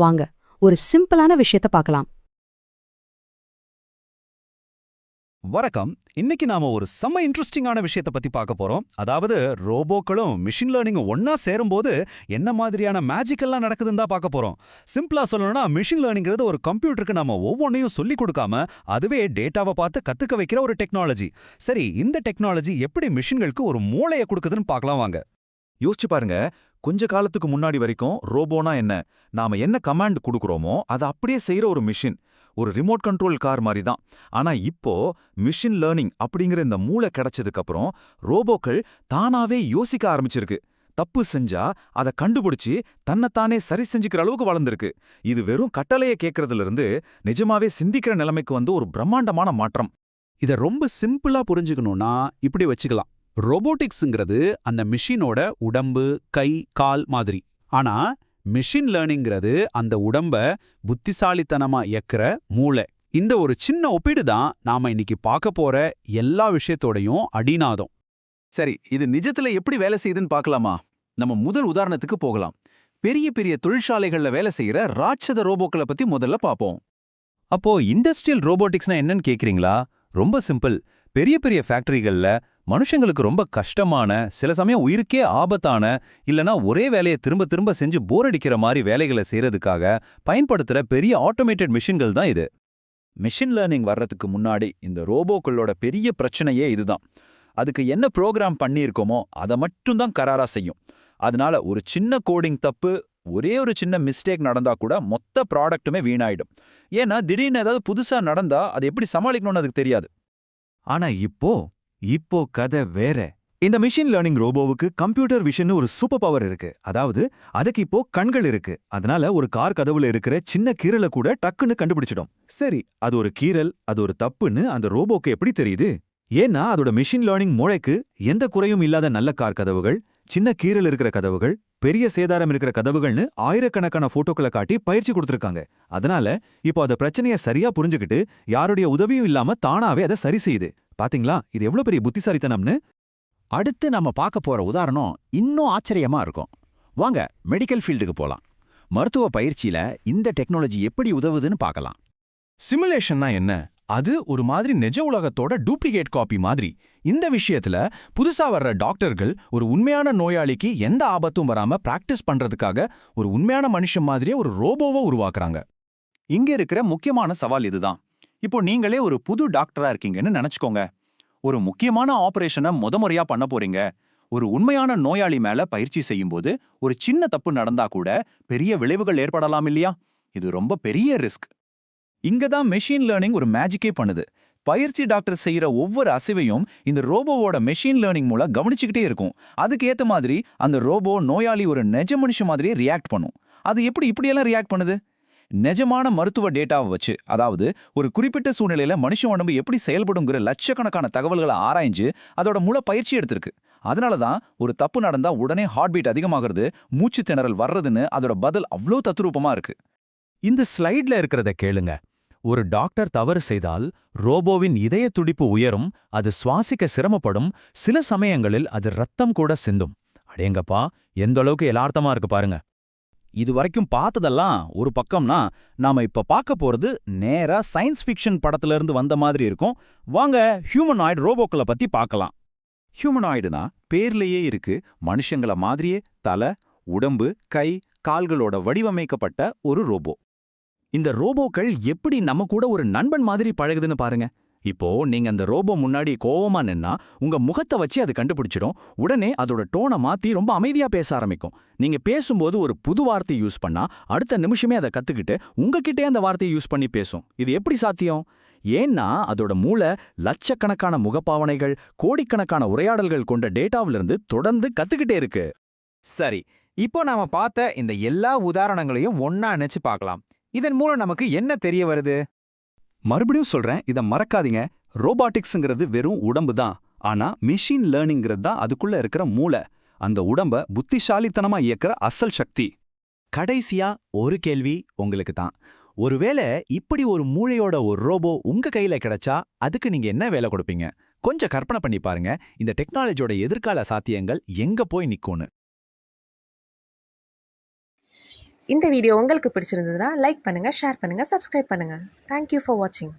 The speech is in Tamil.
வாங்க ஒரு சிம்பிளான விஷயத்த பார்க்கலாம். வணக்கம். இன்னைக்கு நாம ஒரு செம்ம இன்ட்ரெஸ்டிங்கான விஷயத்தை பத்தி பார்க்க போறோம். அதாவது ரோபோக்களும் மிஷின் லேர்னிங்கும் ஒன்னா சேரும்போது என்ன மாதிரியான மேஜிக் எல்லாம் நடக்குதுன்னு தான் பார்க்க போறோம். சிம்பிளா சொல்லணும்னா மிஷின் லேர்னிங்கிறது ஒரு கம்ப்யூட்டருக்கு நம்ம ஒவ்வொன்றையும் சொல்லி கொடுக்காம அதுவே டேட்டாவை பார்த்து கத்துக்க வைக்கிற ஒரு டெக்னாலஜி. சரி, இந்த டெக்னாலஜி எப்படி மிஷின்களுக்கு ஒரு மூளையை கொடுக்குதுன்னு பார்க்கலாம் வாங்க. யோசிச்சு பாருங்க, கொஞ்ச காலத்துக்கு முன்னாடி வரைக்கும் ரோபோனா என்ன, நாம என்ன கமாண்ட் கொடுக்குறோமோ அதை அப்படியே செய்யற ஒரு மிஷின், ஒரு ரிமோட் கண்ட்ரோல் கார் மாதிரி தான். ஆனா இப்போ மிஷின் லேர்னிங் அப்படிங்கிற இந்த மூளை கிடைச்சதுக்கு அப்புறம் ரோபோக்கள் தானாவே யோசிக்க ஆரம்பிச்சிருக்கு. தப்பு செஞ்சா அதை கண்டுபிடிச்சு தன்னைத்தானே சரி செஞ்சுக்கிற அளவுக்கு வளர்ந்துருக்கு. இது வெறும் கட்டளையை கேட்கறதுல இருந்து நிஜமாவே சிந்திக்கிற நிலைமைக்கு வந்து ஒரு பிரம்மாண்டமான மாற்றம். இதை ரொம்ப சிம்பிளா புரிஞ்சுக்கணும்னா இப்படி வச்சுக்கலாம். ரோபோட்டிக்ஸ்ங்கிறது அந்த மிஷினோட உடம்பு, கை, கால் மாதிரி. ஆனா மிஷின் லேர்னிங்கிறது அந்த உடம்ப புத்திசாலித்தனமா இயக்குற மூளை. இந்த ஒரு சின்ன ஒப்பீடு தான் நாம இன்னைக்கு பார்க்க போற எல்லா விஷயத்தோடையும் அடிநாதம். சரி, இது நிஜத்துல எப்படி வேலை செய்யுதுன்னு பார்க்கலாமா? நம்ம முதல் உதாரணத்துக்கு போகலாம். பெரிய பெரிய தொழிற்சாலைகள்ல வேலை செய்யற ராட்சத ரோபோக்களை பத்தி முதல்ல பார்ப்போம். அப்போ இண்டஸ்ட்ரியல் ரோபோட்டிக்ஸ்னா என்னன்னு கேக்குறீங்களா? ரொம்ப சிம்பிள். பெரிய பெரிய ஃபேக்டரிகள்ல மனுஷங்களுக்கு ரொம்ப கஷ்டமான, சில சமயம் உயிருக்கே ஆபத்தான, இல்லனா ஒரே வேலையை திரும்ப திரும்ப செஞ்சு போர் அடிக்கிற மாதிரி வேலைகளை செய்யறதுக்காக பயன்படுத்துற பெரிய ஆட்டோமேட்டட் மிஷின்கள் தான் இது. மிஷின் லேர்னிங் வர்றதுக்கு முன்னாடி இந்த ரோபோக்களோட பெரிய பிரச்சனையே இதுதான். அதுக்கு என்ன ப்ரோக்ராம் பண்ணியிருக்கோமோ அதை மட்டும் தான் கராரா செய்யும். அதனால ஒரு சின்ன கோடிங் தப்பு, ஒரே ஒரு சின்ன மிஸ்டேக் நடந்தா கூட மொத்த ப்ராடக்ட்டுமே வீணாயிடும். ஏன்னா திடீர்னு ஏதாவது புதுசா நடந்தா அதை எப்படி சமாளிக்கணும்னு அதுக்கு தெரியாது. ஆனா இப்போ கதை வேற. இந்த மிஷின் லேர்னிங் ரோபோவுக்கு கம்ப்யூட்டர் விஷன் ஒரு சூப்பர் பவர் இருக்கு. அதாவது அதுக்கு இப்போ கண்கள் இருக்கு. அதனால ஒரு கார் கதவுல இருக்கிற சின்ன கீறலை கூட டக்குன்னு கண்டுபிடிச்சிடும். சரி, அது ஒரு கீறல், அது ஒரு தப்புன்னு அந்த ரோபோக்கு எப்படி தெரியுது? ஏன்னா அதோட மிஷின் லேர்னிங் மூளைக்கு எந்த குறையும் இல்லாத நல்ல கார் கதவுகள், சின்ன கீறல் இருக்கிற கதவுகள், பெரிய சேதாரம் இருக்கிற கதவுகள்னு ஆயிரக்கணக்கான போட்டோக்களை காட்டி பயிற்சி கொடுத்திருக்காங்க. அதனால இப்போ அந்த பிரச்சனையை சரியா புரிஞ்சுக்கிட்டு யாருடைய உதவியும் இல்லாம தானாவே அதை சரி செய்யுது. பாத்தீங்களா, இது எவ்வளவு பெரிய புத்திசாலித்தனம்னு? அடுத்து நாம பார்க்க போற உதாரணம் இன்னும் ஆச்சரியமா இருக்கும். வாங்க மெடிக்கல் ஃபீல்டுக்கு போலாம். மருத்துவ பயிற்சியில இந்த டெக்னாலஜி எப்படி உதவுதுன்னு பார்க்கலாம். சிமுலேஷன்னா என்ன? அது ஒரு மாதிரி நிஜ உலகத்தோட டூப்ளிகேட் காப்பி மாதிரி. இந்த விஷயத்துல புதுசா வர்ற டாக்டர்கள் ஒரு உண்மையான நோயாளிக்கு எந்த ஆபத்தும் வராம பிராக்டிஸ் பண்றதுக்காக ஒரு உண்மையான மனுஷன் மாதிரியே ஒரு ரோபோவை உருவாக்குறாங்க. இங்க இருக்கிற முக்கியமான சவால் இதுதான். இப்போ நீங்களே ஒரு புது டாக்டரா இருக்கீங்கன்னு நினைச்சுக்கோங்க. ஒரு முக்கியமான ஆபரேஷனை முறையா பண்ண போறீங்க. ஒரு உண்மையான நோயாளி மேல பயிற்சி செய்யும்போது ஒரு சின்ன தப்பு நடந்தா கூட பெரிய விளைவுகள் ஏற்படலாம் இல்லையா? இது ரொம்ப பெரிய ரிஸ்க். இங்க தான் மெஷின் லேர்னிங் ஒரு மேஜிக்கே பண்ணுது. பயிற்சி டாக்டர் செய்யற ஒவ்வொரு அசைவையும் இந்த ரோபோவோட மெஷின் லேர்னிங் மூலம் கவனிச்சுக்கிட்டே இருக்கும். அதுக்கு ஏத்த மாதிரி அந்த ரோபோ நோயாளி ஒரு நிஜ மனுஷன் மாதிரியே ரியாக்ட் பண்ணும். அது இப்படியெல்லாம் ரியாக்ட் பண்ணுது? நிஜமான மருத்துவ டேட்டாவை வச்சு, அதாவது ஒரு குறிப்பிட்ட சூழ்நிலையில மனுஷ உடம்பு எப்படி செயல்படுங்கிற லட்சக்கணக்கான தகவல்களை ஆராய்ஞ்சு அதோட முழு பயிற்சி எடுத்திருக்கு. அதனாலதான் ஒரு தப்பு நடந்தா உடனே ஹார்ட் பீட் அதிகமாகிறது, மூச்சு திணறல் வர்றதுன்னு அதோட பதில் அவ்வளோ தத்ரூபமா இருக்கு. இந்த ஸ்லைட்ல இருக்கிறத கேளுங்க. ஒரு டாக்டர் தவறு செய்தால் ரோபோவின் இதய துடிப்பு உயரும், அது சுவாசிக்க சிரமப்படும், சில சமயங்களில் அது ரத்தம் கூட சிந்தும். அடேங்கப்பா, எந்த அளவுக்கு யதார்த்தமா இருக்கு பாருங்க. இது வரைக்கும் பார்த்ததெல்லாம் ஒரு பக்கம்னா, நாம இப்ப பார்க்க போறது நேரா சயின்ஸ் ஃபிக்ஷன் படத்துல இருந்து வந்த மாதிரி இருக்கும். வாங்க ஹியூமனாய்டு ரோபோக்களை பத்தி பார்க்கலாம். ஹியூமனாய்டுனா பேர்லயே இருக்கு, மனுஷங்கள மாதிரியே தலை, உடம்பு, கை, கால்களோட வடிவமைக்கப்பட்ட ஒரு ரோபோ. இந்த ரோபோக்கள் எப்படி நம்ம கூட ஒரு நண்பன் மாதிரி பழகுதுன்னு பாருங்க. இப்போ நீங்க அந்த ரோபோ முன்னாடி கோவமா நின்னா உங்க முகத்தை வச்சு அது கண்டுபிடிச்சிடும். உடனே அதோட டோனை மாத்தி ரொம்ப அமைதியா பேச ஆரம்பிக்கும். நீங்க பேசும்போது ஒரு புது வார்த்தையை யூஸ் பண்ணா அடுத்த நிமிஷமே அதை கத்துக்கிட்டு உங்ககிட்டே அந்த வார்த்தையை யூஸ் பண்ணி பேசும். இது எப்படி சாத்தியம்? ஏன்னா அதோட மூளை லட்சக்கணக்கான முகப்பாவனைகள், கோடிக்கணக்கான உரையாடல்கள் கொண்ட டேட்டாவிலிருந்து தொடர்ந்து கத்துக்கிட்டே இருக்கு. சரி, இப்போ நாம பார்த்த இந்த எல்லா உதாரணங்களையும் ஒன்னா நினைச்சு பார்க்கலாம். இதன் மூலம் நமக்கு என்ன தெரிய வருது? மறுபடியும் சொல்றேன், இதை மறக்காதீங்க. ரோபாட்டிக்ஸ்ங்கிறது வெறும் உடம்பு தான். ஆனா மிஷின் லேர்னிங்கிறது தான் அதுக்குள்ள இருக்கிற மூளை, அந்த உடம்ப புத்திசாலித்தனமா இயக்கிற அசல் சக்தி. கடைசியா ஒரு கேள்வி உங்களுக்கு தான். ஒருவேளை இப்படி ஒரு மூளையோட ஒரு ரோபோ உங்க கையில கிடைச்சா அதுக்கு நீங்க என்ன வேலை கொடுப்பீங்க? கொஞ்சம் கற்பனை பண்ணி பாருங்க, இந்த டெக்னாலஜியோட எதிர்கால சாத்தியங்கள் எங்க போய் நிக்கும்னு. இந்த வீடியோ உங்களுக்கு பிடிச்சிருந்ததுன்னா லைக் பண்ணுங்கள், ஷேர் பண்ணுங்கள், சப்ஸ்கிரைப் பண்ணுங்கள். தேங்க்யூ ஃபார் வாட்சிங்.